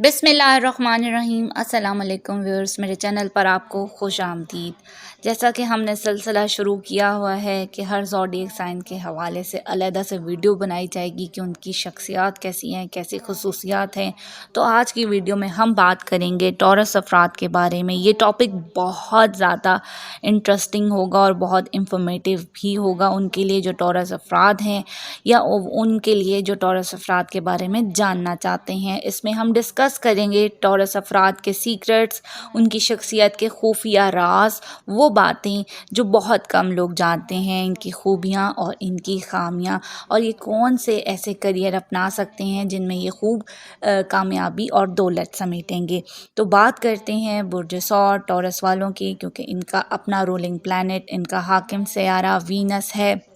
बिस्मिल्लाहिर्रहमानिर्रहीम। अस्सलाम वालेकुम व्यूअर्स, मेरे चैनल पर आपको खुश आमदीद। जैसा कि हमने सिलसिला शुरू किया हुआ है कि हर ज़ोडिएक साइन के हवाले से अलहदा से वीडियो बनाई जाएगी कि उनकी शख्सियत कैसी हैं, कैसी खसूसियात हैं। तो आज की वीडियो में हम बात करेंगे टॉरस अफराद के बारे में। ये टॉपिक बहुत ज़्यादा इंटरेस्टिंग होगा और बहुत इंफॉर्मेटिव भी होगा उनके लिए जो टॉरस अफराद हैं या उनके लिए जो टॉरस अफराद के बारे में जानना चाहते हैं। इसमें हम डिस्कस करेंगे टॉरस अफराद के सीक्रेट्स, उनकी शख्सियत के खुफिया राज, वो बातें जो बहुत कम लोग जानते हैं, इनकी खूबियाँ और इनकी खामियाँ, और ये कौन से ऐसे करियर अपना सकते हैं जिनमें ये खूब कामयाबी और दौलत समेटेंगे। तो बात करते हैं बुर्ज सौर टॉरस वालों की, क्योंकि इनका अपना रूलिंग प्लैनेट, इनका हाकिम सयारा वीनस है।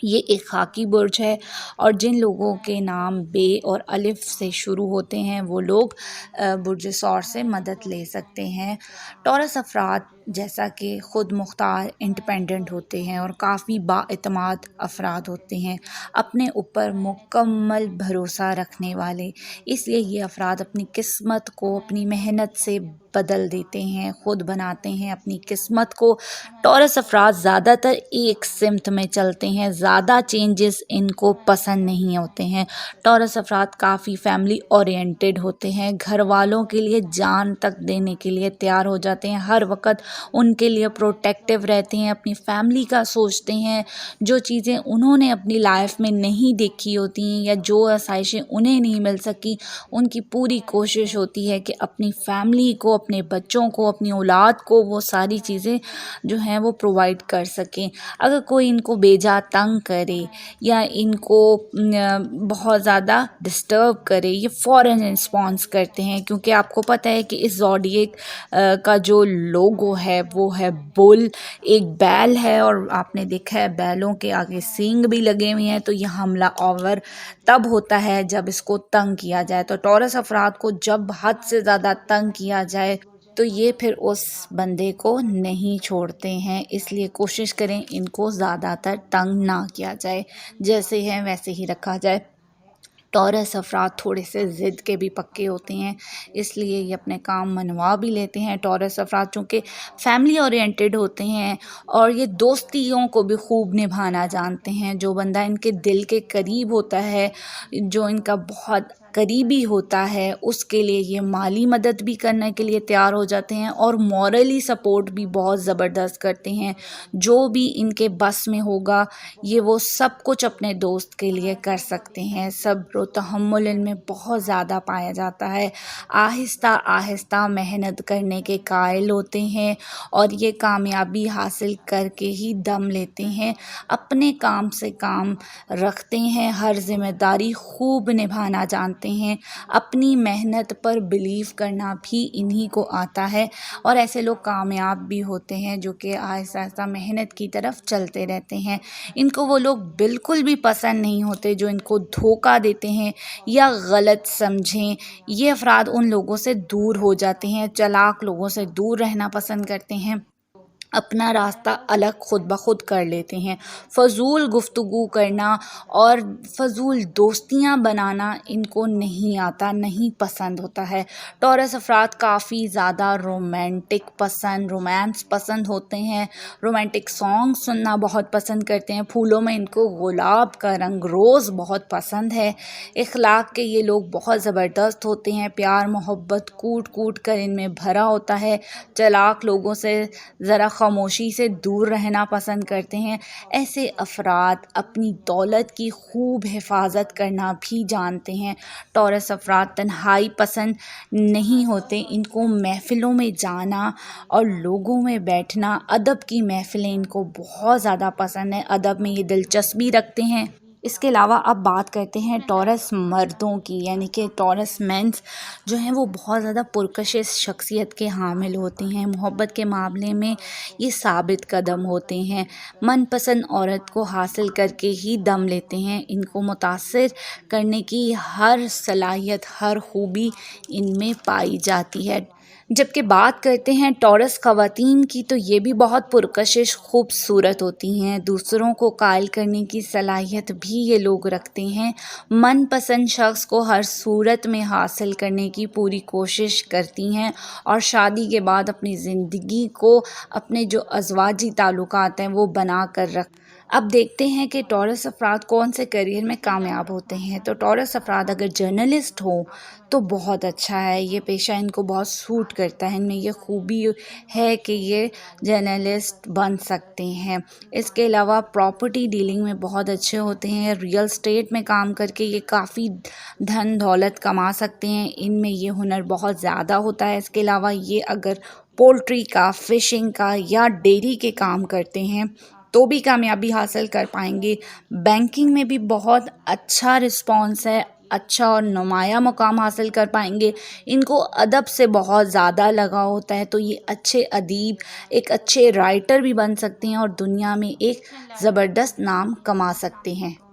ये एक खाकी बुर्ज है और जिन लोगों के नाम बे और अलिफ से शुरू होते हैं वो लोग बुर्ज सौर से मदद ले सकते हैं। टॉरस अफराद जैसा कि ख़ुद मुख्तार, इंडिपेंडेंट होते हैं और काफ़ी बाएतमाद अफराद होते हैं, अपने ऊपर मुकम्मल भरोसा रखने वाले। इसलिए ये अफराद अपनी किस्मत को अपनी मेहनत से बदल देते हैं, ख़ुद बनाते हैं अपनी किस्मत को। टॉरस अफराद ज़्यादातर एक सिमत में चलते हैं, ज़्यादा चेंजेस इनको पसंद नहीं होते हैं। टॉरस अफराद काफ़ी फैमिली ओरिएंटेड होते हैं, घर वालों के लिए जान तक देने के लिए तैयार हो जाते हैं, हर वक्त उनके लिए प्रोटेक्टिव रहते हैं, अपनी फैमिली का सोचते हैं। जो चीज़ें उन्होंने अपनी लाइफ में नहीं देखी होती हैं या जो आसाइशें उन्हें नहीं मिल सकी, उनकी पूरी कोशिश होती है कि अपनी फैमिली को, अपने बच्चों को, अपनी औलाद को वो सारी चीज़ें जो हैं वो प्रोवाइड कर सकें। अगर कोई इनको बेजा तंग करे या इनको बहुत ज़्यादा डिस्टर्ब करे, ये फ़ौरन रिस्पॉन्स करते हैं, क्योंकि आपको पता है कि इस ज़ोडिएक का जो लोगो है वो है बुल, एक बैल है और आपने देखा है बैलों के आगे सींग भी लगे हुए हैं। तो यह हमला आवर तब होता है जब इसको तंग किया जाए। तो टॉरस अफराद को जब हद से ज़्यादा तंग किया जाए तो ये फिर उस बंदे को नहीं छोड़ते हैं। इसलिए कोशिश करें इनको ज़्यादातर तंग ना किया जाए, जैसे हैं वैसे ही रखा जाए। टॉरस अफराद थोड़े से ज़िद के भी पक्के होते हैं, इसलिए ये अपने काम मनवा भी लेते हैं। टॉरस अफराद चूँकि फैमिली ओरिएंटेड होते हैं और ये दोस्तियों को भी खूब निभाना जानते हैं। जो बंदा इनके दिल के करीब होता है, जो इनका बहुत करीबी होता है, उसके लिए ये माली मदद भी करने के लिए तैयार हो जाते हैं और मॉरली सपोर्ट भी बहुत ज़बरदस्त करते हैं। जो भी इनके बस में होगा ये वो सब कुछ अपने दोस्त के लिए कर सकते हैं। सब्र व तहम्मुल इनमें बहुत ज़्यादा पाया जाता है। आहिस्ता आहिस्ता मेहनत करने के कायल होते हैं और ये कामयाबी हासिल करके ही दम लेते हैं। अपने काम से काम रखते हैं, हर जिम्मेदारी खूब निभाना जानते हैं। अपनी मेहनत पर बिलीव करना भी इन्हीं को आता है और ऐसे लोग कामयाब भी होते हैं जो कि आहिस्ता आहिस्ता मेहनत की तरफ चलते रहते हैं। इनको वो लोग बिल्कुल भी पसंद नहीं होते जो इनको धोखा देते हैं या गलत समझें। ये अफराद उन लोगों से दूर हो जाते हैं, चालाक लोगों से दूर रहना पसंद करते हैं, अपना रास्ता अलग खुद ब खुद कर लेते हैं। फ़जूल गुफ्तगू करना और फ़जूल दोस्तियां बनाना इनको नहीं आता, नहीं पसंद होता है। टॉरस अफराद काफ़ी ज़्यादा रोमांस पसंद होते हैं, रोमांटिक सॉन्ग सुनना बहुत पसंद करते हैं। फूलों में इनको गुलाब का रंग रोज़ बहुत पसंद है। इखलाक के ये लोग बहुत ज़बरदस्त होते हैं, प्यार मोहब्बत कूट कूट कर इनमें भरा होता है। चालाक लोगों से ज़रा खामोशी से दूर रहना पसंद करते हैं। ऐसे अफराद अपनी दौलत की खूब हिफाजत करना भी जानते हैं। टॉरस अफराद तन्हाई पसंद नहीं होते, इनको महफ़िलों में जाना और लोगों में बैठना, अदब की महफ़िलें इनको बहुत ज़्यादा पसंद है, अदब में ये दिलचस्पी रखते हैं। इसके अलावा अब बात करते हैं टॉरस मर्दों की, यानी कि टॉरस मेंस जो हैं वो बहुत ज़्यादा पुरकशिश शख्सियत के हामिल होते हैं। मोहब्बत के मामले में ये साबित कदम होते हैं, मनपसंद औरत को हासिल करके ही दम लेते हैं। इनको मुतासिर करने की हर सलाहियत, हर खूबी इनमें पाई जाती है। جبکہ بات کرتے ہیں ٹورس خواتین کی تو یہ بھی بہت پرکشش خوبصورت ہوتی ہیں، دوسروں کو قائل کرنے کی صلاحیت بھی یہ لوگ رکھتے ہیں، من پسند شخص کو ہر صورت میں حاصل کرنے کی پوری کوشش کرتی ہیں اور شادی کے بعد اپنی زندگی کو اپنے جو ازواجی تعلقات ہیں وہ بنا کر رکھ۔ اب دیکھتے ہیں کہ ٹورس افراد کون سے کیریئر میں کامیاب ہوتے ہیں۔ تو ٹورس افراد اگر جرنلسٹ ہوں تو بہت اچھا ہے، یہ پیشہ ان کو بہت سوٹ کرتا ہے، ان میں یہ خوبی ہے کہ یہ جرنلسٹ بن سکتے ہیں۔ اس کے علاوہ پراپرٹی ڈیلنگ میں بہت اچھے ہوتے ہیں، ریئل اسٹیٹ میں کام کر کے یہ کافی دھن دولت کما سکتے ہیں، ان میں یہ ہنر بہت زیادہ ہوتا ہے۔ اس کے علاوہ یہ اگر پولٹری کا، فشنگ کا یا ڈیری کے کام کرتے ہیں تو بھی کامیابی حاصل کر پائیں گے۔ بینکنگ میں بھی بہت اچھا رسپانس ہے، اچھا اور نمایاں مقام حاصل کر پائیں گے۔ ان کو ادب سے بہت زیادہ لگاؤ ہوتا ہے تو یہ اچھے ادیب، ایک اچھے رائٹر بھی بن سکتے ہیں اور دنیا میں ایک زبردست نام کما سکتے ہیں۔